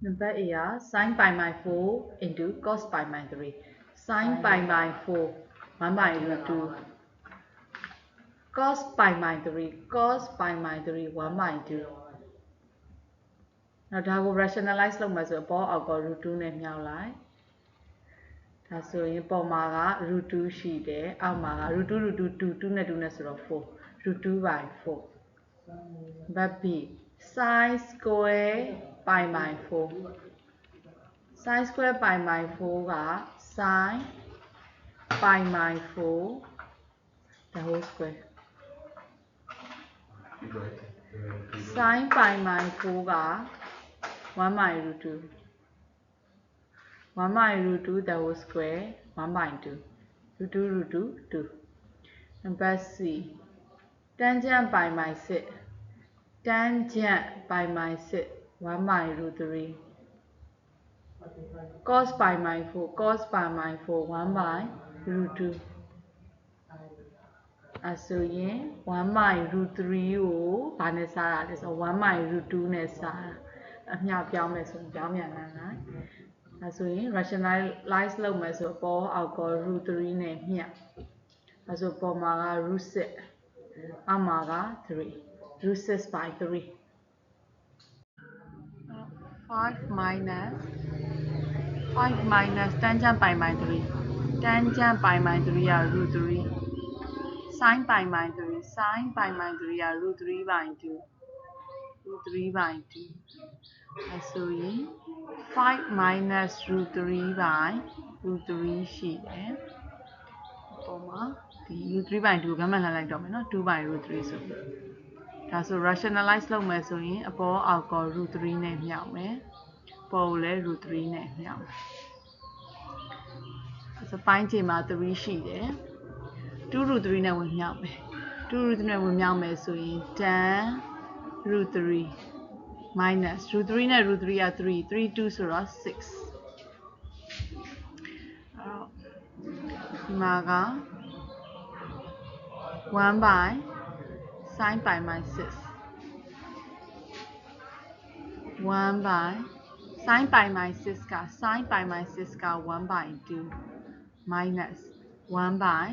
Number A sin pi by 4 into cos pi by 3. Sin pi by 4 1 by root 2. Cos pi by 3 cos pi by 3 1 by 2. Now that will rationalize လုပ်မယ်ဆိုတော့ပေါ်အောက်က root 2နဲ့မြောက်လိုက်ဒါဆိုရင်ပေါ်မှာက root 2ရှိတယ်အောက်မှာက root 2 root 2 2နဲ့2နဲ့ဆိုတော့4 root 2 by 4 but b sin square pi by 4 sin square pi by 4 က sin pi by 4 the whole square sin pi by 4 က 1 by root 2 1 by root 2 the whole square 1 by 2 root 2 root 2 2 number C tangent pi by 6 tangent pi by 6 1 by root 3 cos pi by 4 cos pi by 4 1 by root 2 ဆိုရင်1 by root 3ကိုဘာနဲ့စားတာလဲဆိုတော့1 by root 2နဲ့စားတာအမျှပြောင်းမယ်ဆိုရင်ပြောင်းပြန်လာလိုက်ဒါဆိုရင် rationalize လုပ်မယ်ဆိုတော့ပေါ်အောက်က root 3နဲ့မျှဒါဆိုပေါ်မှာက root 6အောက်မှာက3 root 6 by 3 5 minus tangent pi by 3 tangent pi by 3 are root 3 sin pi by 3 sin pi by 3 are root 3 by 2 root 3 by 2ဆိုရင်5 minus root 3 by root 3ရှိတယ်ပေါ်မှာဒီ root 3 by 2ကိုပြန်မှတ်လိုက်တော့မယ်နော်2 by root 3ဆိုပြီးဒါဆို rationalize လုပ်မယ်ဆိုရင်အပေါ်အောက်က root 3နဲ့မြောက်မယ်ပေါ်ကိုလည်း root 3နဲ့မြောက်မယ်ဆိုပိုင်းခြေမှာ3ရှိတယ်2 root 3နဲ့ဝင်မြောက်မယ်2 root 3နဲ့ဝင်မြောက်မယ်ဆိုရင် tan root 3 minus root 3နဲ့ root 3 က3 3 2ဆိုတော့6ဒီမှာက1 by sin pi by 6 1 by sin pi by 6 က sin pi by 6 က 1 by 2 minus 1 by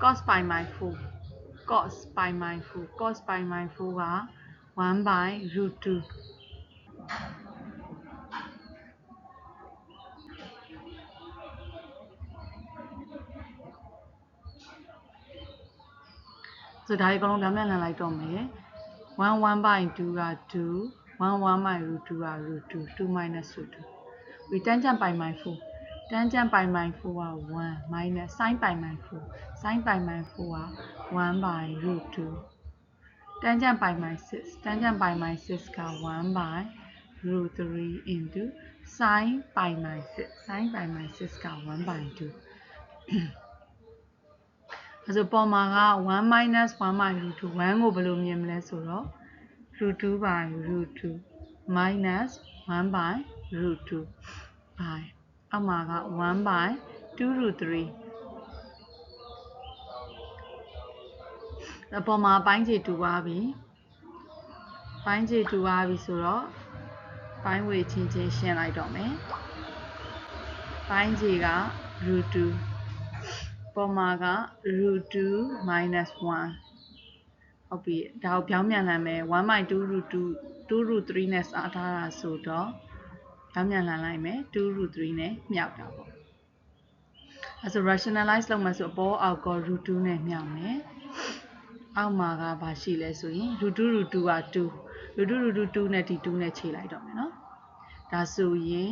cos pi by 4 cos pi by 4 cos pi by 4 က 1 by root 2ဆိုဒါဒီအကုန်လုံးပြောင်းပြန်လှန်လိုက်တော့မယ်1 1 by 2 က2 1 1 by root 2 က root 2 2 minus root 2 we tangent pi by 4 tangent pi by 4 က 1 minus sin pi by 4 sin pi by 4 က 1 by root 2 tangent pi by 6 tangent pi by 6 က 1 by root 3 into sin pi by 6 sin pi by 6 က 1 by 2ဆိုပေါ်မှာက1 minus 1 by root 2 1ကိုဘယ်လိုမြင်မလဲဆိုတော့ root 2 by root 2 minus 1 by root 2 by အောက်မှာက1 by 2 root 3အပေါ်မှာပိုင်းခြေတူသွားပြီပိုင်းခြေတူသွားပြီဆိုတော့ပိုင်းဝေချင်းချင်းရှင်းလိုက်တော့မယ်ပိုင်းခြေက root 2ပေါ်မှာက root 2 minus 1ဟုတ်ပြီဒါကိုပြောင်းပြန်လှန်မယ်1 by 2 root 2 2 root 3နဲ့စားထားတာဆိုတော့ပြောင်းပြန်လှန်လိုက်မယ်2 root 3နဲ့မြောက်တာပေါ့အဲဆို rationalize လုပ်မယ်ဆိုအပေါ်အောက်က root 2နဲ့မြောက်မယ်အောက်မှာကဘာရှိလဲဆိုရင် root 2 root 2က2 root 2 root 2 2နဲ့ဒီ2နဲ့ခြေလိုက်တော့မယ်နော်ဒါဆိုရင်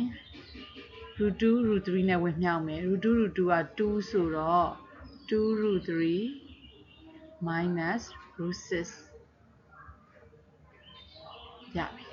root 2 root 3နဲ့ဝင်မြောက်မယ် root 2 root 2က2ဆိုတော့2 root 3 minus root 6ရပြီ